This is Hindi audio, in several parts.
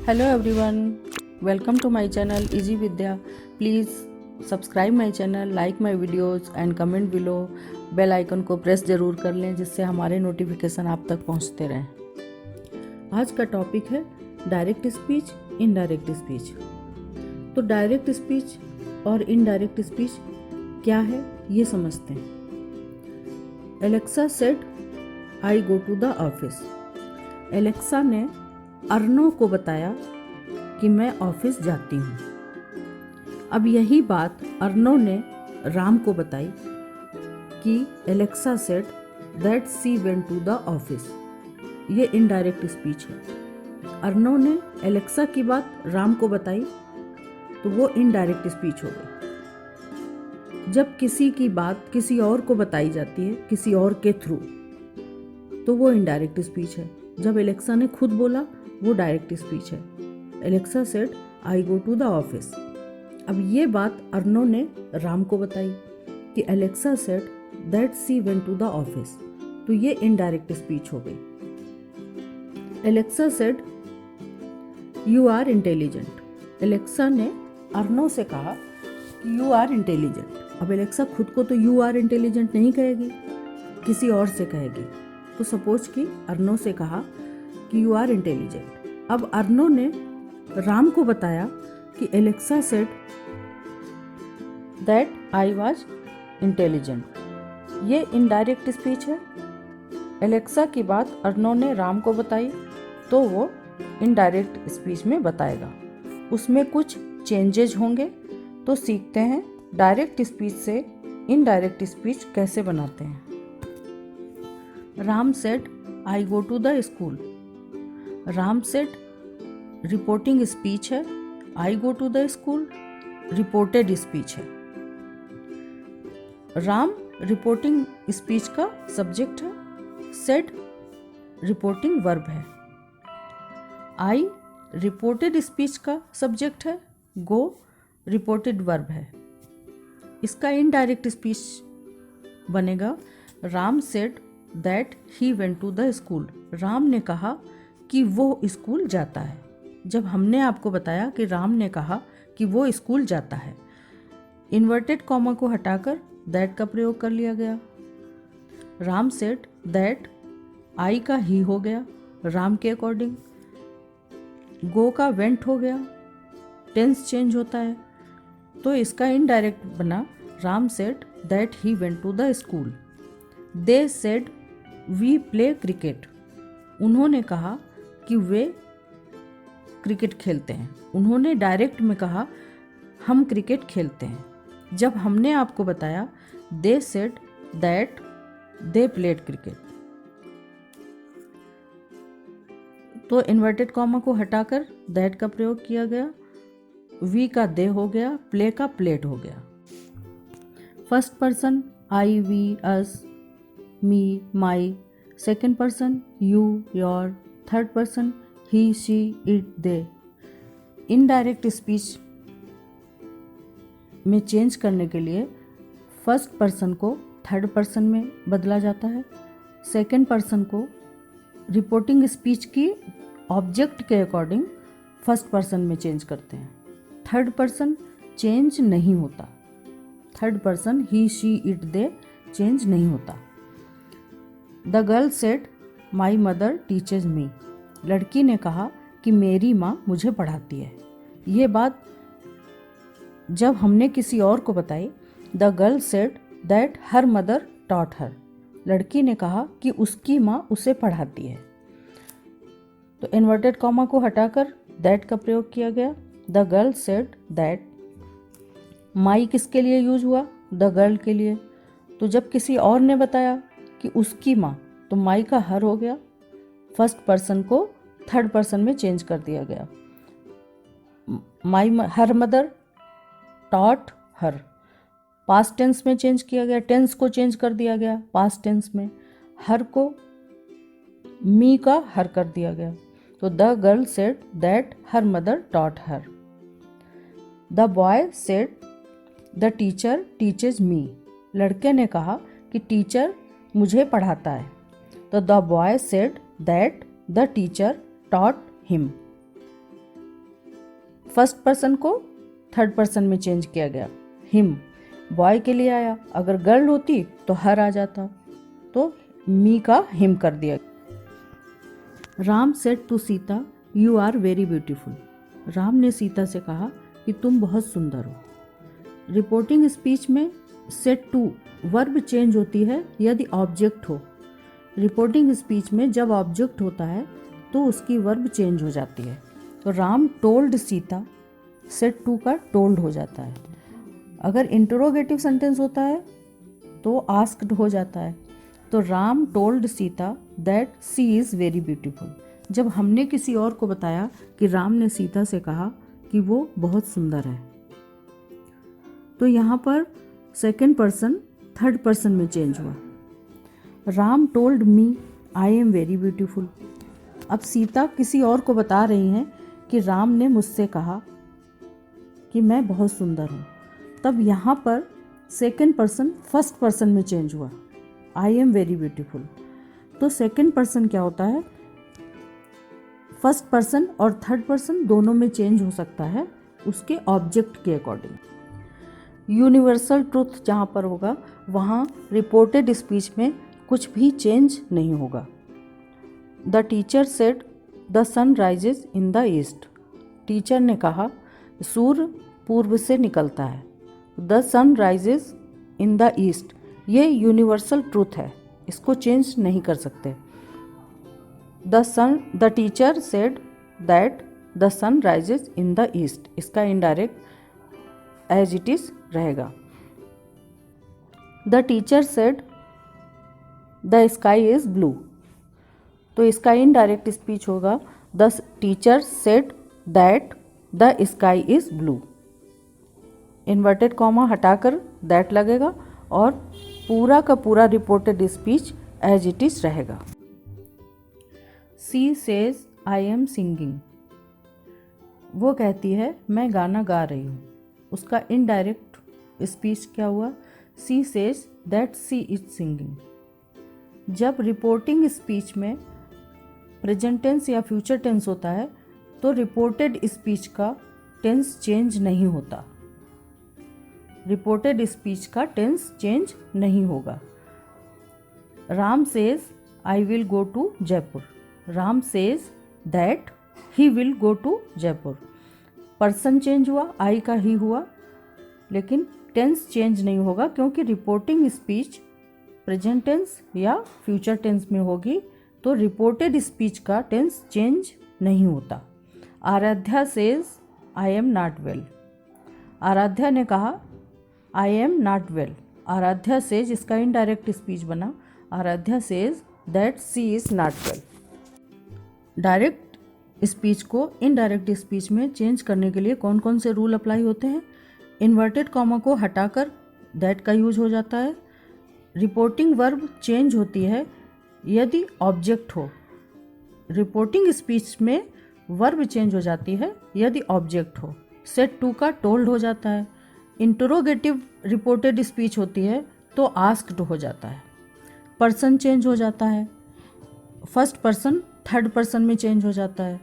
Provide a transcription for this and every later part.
Hello everyone, welcome to my channel Easy Vidya. Please subscribe my channel, like my videos and comment below. Bell icon को प्रेस ज़रूर कर लें जिससे हमारे नोटिफिकेशन आप तक पहुंचते रहें। आज का टॉपिक है डायरेक्ट स्पीच, इनडायरेक्ट स्पीच। तो डायरेक्ट स्पीच और इनडायरेक्ट स्पीच क्या है ये समझते हैं। Alexa said I go to the office. Alexa ने अर्नो को बताया कि मैं ऑफिस जाती हूँ। अब यही बात अर्नो ने राम को बताई कि Alexa said that she went to the office. ये इनडायरेक्ट स्पीच है। अर्नो ने एलेक्सा की बात राम को बताई तो वो इनडायरेक्ट स्पीच हो गई। जब किसी की बात किसी और को बताई जाती है किसी और के थ्रू तो वो इनडायरेक्ट स्पीच है। जब एलेक्सा ने खुद बोला वो डायरेक्ट स्पीच है। Alexa said I go to the office. अब ये बात अर्नो ने राम को बताई कि Alexa said that she went to the office, तो ये इनडायरेक्ट स्पीच हो गई। Alexa said you are intelligent. Alexa ने अर्नो से कहा कि यू आर इंटेलिजेंट। अब एलेक्सा खुद को तो यू आर इंटेलिजेंट नहीं कहेगी, किसी और से कहेगी। तो सपोज कि अर्नो से कहा कि यू आर इंटेलिजेंट। अब अर्नो ने राम को बताया कि Alexa said that I was intelligent. ये इनडायरेक्ट स्पीच है। एलेक्सा की बात अर्नो ने राम को बताई तो वो इनडायरेक्ट स्पीच में बताएगा। उसमें कुछ चेंजेज होंगे। तो सीखते हैं डायरेक्ट स्पीच से इनडायरेक्ट स्पीच कैसे बनाते हैं। Ram said I go to the school. Ram said reporting speech है, I go to the school reported speech है। राम रिपोर्टिंग स्पीच का सब्जेक्ट है, सेड रिपोर्टिंग वर्ब है। आई रिपोर्टेड स्पीच का सब्जेक्ट है, गो रिपोर्टेड वर्ब है। इसका इनडायरेक्ट स्पीच बनेगा Ram said that he went to the school. Ram ने कहा कि वो स्कूल जाता है। जब हमने आपको बताया कि राम ने कहा कि वो स्कूल जाता है, इन्वर्टेड कॉमा को हटाकर दैट का प्रयोग कर लिया गया। राम सेड दैट, आई का ही हो गया राम के अकॉर्डिंग, गो का वेंट हो गया, टेंस चेंज होता है। तो इसका इनडायरेक्ट बना Ram said that he went to the school. They said we play cricket. उन्होंने कहा कि वे क्रिकेट खेलते हैं। उन्होंने डायरेक्ट में कहा हम क्रिकेट खेलते हैं। जब हमने आपको बताया they said that they played cricket, तो इन्वर्टेड कॉमा को हटाकर दैट का प्रयोग किया गया। वी का दे हो गया, प्ले का प्लेड हो गया। First person I we us me my, second person you your, third person he she it they. Indirect speech में चेंज करने के लिए फर्स्ट पर्सन को थर्ड पर्सन में बदला जाता है। सेकेंड पर्सन को रिपोर्टिंग स्पीच की ऑब्जेक्ट के अकॉर्डिंग फर्स्ट पर्सन में चेंज करते हैं। थर्ड पर्सन चेंज नहीं होता। Third person he she it they change नहीं होता। The girl said my mother teaches मी। लड़की ने कहा कि मेरी माँ मुझे पढ़ाती है। ये बात जब हमने किसी और को बताई, the girl said that her mother taught हर। लड़की ने कहा कि उसकी माँ उसे पढ़ाती है। तो इन्वर्टेड कॉमा को हटाकर दैट का प्रयोग किया गया। The girl said that. My किसके लिए यूज हुआ? द गर्ल के लिए। तो जब किसी और ने बताया कि उसकी माँ, तो माई का हर हो गया। फर्स्ट पर्सन को थर्ड पर्सन में चेंज कर दिया गया। My her mother taught her, past tense में चेंज किया गया। टेंस को चेंज कर दिया गया पास्ट टेंस में। हर को मी का हर कर दिया गया। तो the girl said that her mother taught her. The boy said the teacher teaches me. लड़के ने कहा कि टीचर मुझे पढ़ाता है। तो the boy said that the teacher taught him. First person को थर्ड पर्सन में चेंज किया गया, हिम। बॉय के लिए आया, अगर गर्ल होती तो हर आ जाता, तो मी का हिम कर दिया। Ram said to Sita you are very beautiful. Ram ने सीता से कहा कि तुम बहुत सुंदर हो। रिपोर्टिंग स्पीच में सेड टू वर्ब चेंज होती है यदि ऑब्जेक्ट हो। रिपोर्टिंग स्पीच में जब ऑब्जेक्ट होता है तो उसकी वर्ब चेंज हो जाती है। तो Ram told Sita, said to का टोल्ड हो जाता है। अगर इंटरोगेटिव सेंटेंस होता है तो आस्क्ड हो जाता है। तो Ram told Sita that she is very beautiful. जब हमने किसी और को बताया कि राम ने सीता से कहा कि वो बहुत सुंदर है, तो यहाँ पर सेकेंड पर्सन थर्ड पर्सन में चेंज हुआ। Ram told me I am very beautiful. अब सीता किसी और को बता रही हैं कि राम ने मुझसे कहा कि मैं बहुत सुंदर हूँ। तब यहाँ पर सेकेंड पर्सन फर्स्ट पर्सन में चेंज हुआ, आई एम वेरी ब्यूटीफुल। तो सेकेंड पर्सन क्या होता है, फर्स्ट पर्सन और थर्ड पर्सन दोनों में चेंज हो सकता है उसके ऑब्जेक्ट के अकॉर्डिंग। यूनिवर्सल ट्रूथ जहाँ पर होगा वहाँ रिपोर्टेड स्पीच में कुछ भी चेंज नहीं होगा। The teacher said the sun rises in the east. Teacher ने कहा सूर्य पूर्व से निकलता है। The sun rises in the east, ये यूनिवर्सल ट्रूथ है, इसको चेंज नहीं कर सकते। The teacher said that the sun rises in the east, इसका इनडायरेक्ट एज इट इज रहेगा। The teacher said the sky is blue, तो इसका इनडायरेक्ट स्पीच होगा the teacher said that the sky is blue. Inverted comma हटाकर दैट लगेगा और पूरा का पूरा reported speech as it is रहेगा। She says I am singing, वो कहती है मैं गाना गा रही हूँ। उसका इनडायरेक्ट स्पीच क्या हुआ, she says that she is singing. जब रिपोर्टिंग स्पीच में प्रेजेंट टेंस या फ्यूचर टेंस होता है तो रिपोर्टेड स्पीच का टेंस चेंज नहीं होता। रिपोर्टेड स्पीच का टेंस चेंज नहीं होगा। Ram says I will go to Jaipur. Ram says that he will go to Jaipur. Person change हुआ, आई का ही हुआ, लेकिन टेंस चेंज नहीं होगा क्योंकि रिपोर्टिंग स्पीच प्रेजेंट टेंस या फ्यूचर टेंस में होगी तो रिपोर्टेड स्पीच का टेंस चेंज नहीं होता। Aaradhya says I am not well. Aaradhya ने कहा I am not well. Aaradhya says, इसका इनडायरेक्ट स्पीच बना Aaradhya says that she is not well. Direct speech को इनडायरेक्ट स्पीच में चेंज करने के लिए कौन कौन से रूल अप्लाई होते हैं। इन्वर्टेड कॉमा को हटाकर दैट का यूज हो जाता है। रिपोर्टिंग वर्ब चेंज होती है यदि ऑब्जेक्ट हो। रिपोर्टिंग स्पीच में वर्ब चेंज हो जाती है यदि ऑब्जेक्ट हो। सेड टू का टोल्ड हो जाता है। इंटरोगेटिव रिपोर्टेड स्पीच होती है तो आस्क्ड हो जाता है। पर्सन चेंज हो जाता है। फर्स्ट पर्सन थर्ड पर्सन में चेंज हो जाता है।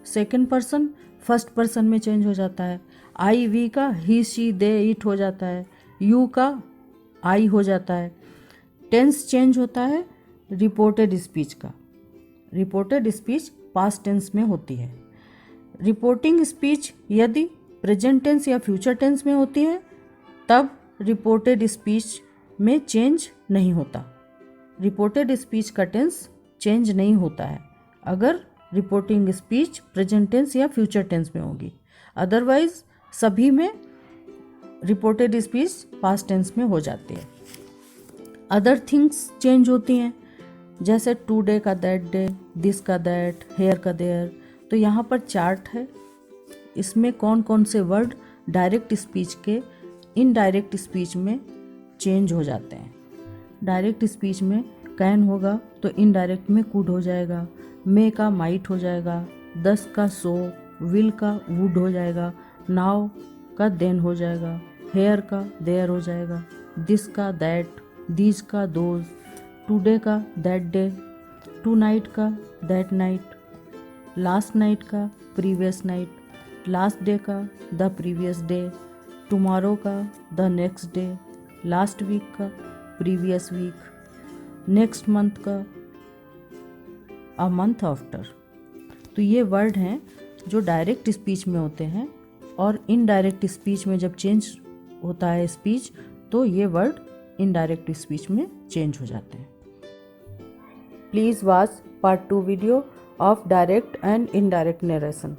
सेकंड पर्सन फर्स्ट पर्सन में चेंज हो जाता है। आई वी का ही शी दे इट हो जाता है। यू का आई हो जाता है। टेंस चेंज होता है रिपोर्टेड स्पीच का। रिपोर्टेड स्पीच पास्ट टेंस में होती है। रिपोर्टिंग स्पीच यदि प्रेजेंट टेंस या फ्यूचर टेंस में होती है तब रिपोर्टेड स्पीच में चेंज नहीं होता। रिपोर्टेड स्पीच का टेंस चेंज नहीं होता है अगर रिपोर्टिंग स्पीच प्रेजेंट टेंस या फ्यूचर टेंस में होगी। अदरवाइज सभी में रिपोर्टेड स्पीच पास्ट टेंस में हो जाती है। अदर थिंग्स चेंज होती हैं जैसे टुडे का दैट डे, दिस का दैट, हेयर का देयर। तो यहाँ पर चार्ट है, इसमें कौन कौन से वर्ड डायरेक्ट स्पीच के इनडायरेक्ट स्पीच में चेंज हो जाते हैं। डायरेक्ट स्पीच में कैन होगा तो इनडायरेक्ट में कुड हो जाएगा। मे का माइट हो जाएगा। 10 का सो, विल का वुड हो जाएगा। नाउ का देन हो जाएगा। हेयर का देयर हो जाएगा। दिस का दैट, दीज का दोज, टुडे का दैट डे, टू नाइट का दैट नाइट, लास्ट नाइट का प्रीवियस नाइट, लास्ट डे का द प्रीवियस डे, टुमारो का the next day, last week का प्रीवियस वीक, नेक्स्ट मंथ का अ मंथ आफ्टर। तो ये वर्ड हैं जो डायरेक्ट स्पीच में होते हैं, और इनडायरेक्ट स्पीच में जब चेंज होता है स्पीच तो ये वर्ड इनडायरेक्ट स्पीच में चेंज हो जाते हैं। Please watch part 2 video of direct and indirect narration.